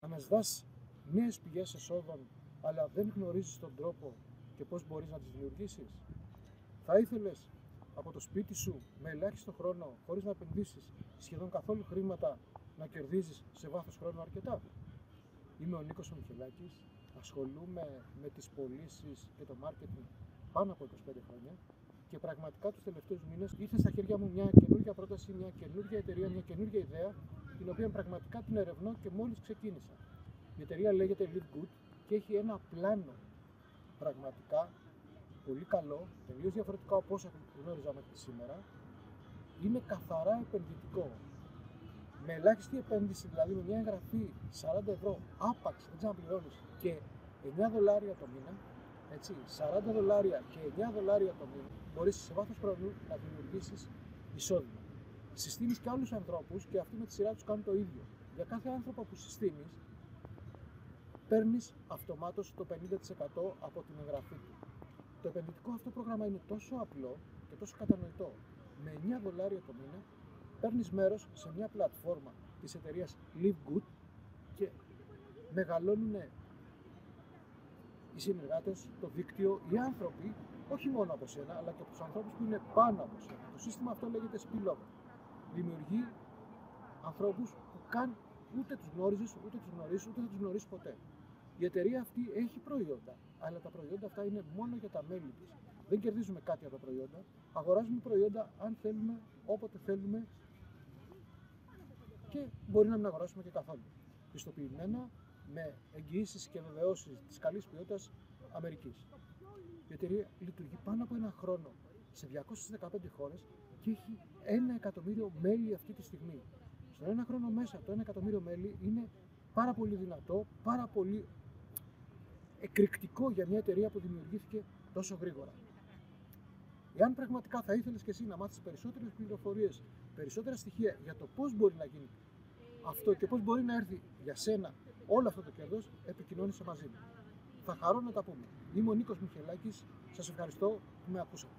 αναζητάς νέες πηγές εσόδων, αλλά δεν γνωρίζεις τον τρόπο και πώς μπορείς να τις δημιουργήσεις. Θα ήθελες από το σπίτι σου, με ελάχιστο χρόνο, χωρίς να επενδύσεις σχεδόν καθόλου χρήματα, να κερδίζεις σε βάθος χρόνου αρκετά. Είμαι ο Νίκος Μιχελάκης, ασχολούμαι με τις πωλήσεις και το marketing πάνω από 25 χρόνια και πραγματικά τους τελευταίους μήνες ήρθε στα χέρια μου μια καινούργια πρόταση, μια καινούργια εταιρεία, μια καινούργια ιδέα, την οποία πραγματικά την ερευνώ και μόλις ξεκίνησα. Η εταιρεία λέγεται Live Good και έχει ένα πλάνο πραγματικά πολύ καλό, τελείως διαφορετικά από όσα γνώριζα μέχρι σήμερα. Είναι καθαρά επενδυτικό. Με ελάχιστη επένδυση, δηλαδή με μια εγγραφή 40 ευρώ άπαξ, δεν ξαναπληρώνεις, και 9 δολάρια το μήνα, έτσι, 40 δολάρια και 9 δολάρια το μήνα, μπορείς σε βάθος χρόνου να δημιουργήσεις εισόδημα. Συστήνεις και άλλους ανθρώπους και αυτοί με τη σειρά τους κάνουν το ίδιο. Για κάθε άνθρωπο που συστήνεις, παίρνεις αυτομάτως το 50% από την εγγραφή του. Το επενδυτικό αυτό πρόγραμμα είναι τόσο απλό και τόσο κατανοητό. Με 9 δολάρια το μήνα παίρνεις μέρος σε μια πλατφόρμα της εταιρείας Live Good και μεγαλώνουν οι συνεργάτες, το δίκτυο, οι άνθρωποι, όχι μόνο από σένα, αλλά και από τους ανθρώπους που είναι πάνω από σένα. Το σύστημα αυτό λέγεται spillover. Δημιουργεί ανθρώπους που καν ούτε τους γνώριζες, ούτε τους γνωρίζεις, ούτε θα τους γνωρίσεις ποτέ. Η εταιρεία αυτή έχει προϊόντα, αλλά τα προϊόντα αυτά είναι μόνο για τα μέλη της. Δεν κερδίζουμε κάτι από τα προϊόντα. Αγοράζουμε προϊόντα αν θέλουμε, όποτε θέλουμε και μπορεί να μην αγοράσουμε και καθόλου. Πιστοποιημένα με εγγυήσεις και βεβαιώσεις της καλής ποιότητας Αμερικής. Η εταιρεία λειτουργεί πάνω από ένα χρόνο σε 215 χώρες και έχει 1 εκατομμύριο μέλη αυτή τη στιγμή. Στον ένα χρόνο μέσα, το 1 εκατομμύριο μέλη είναι πάρα πολύ δυνατό, πάρα πολύ εκρηκτικό για μια εταιρεία που δημιουργήθηκε τόσο γρήγορα. Εάν πραγματικά θα ήθελες και εσύ να μάθεις περισσότερες πληροφορίες, περισσότερα στοιχεία για το πώς μπορεί να γίνει αυτό και πώς μπορεί να έρθει για σένα όλο αυτό το κέρδος, επικοινώνησε μαζί μου. Θα χαρώ να τα πούμε. Είμαι ο Νίκος Μιχελάκης, σας ευχαριστώ που με ακούσατε.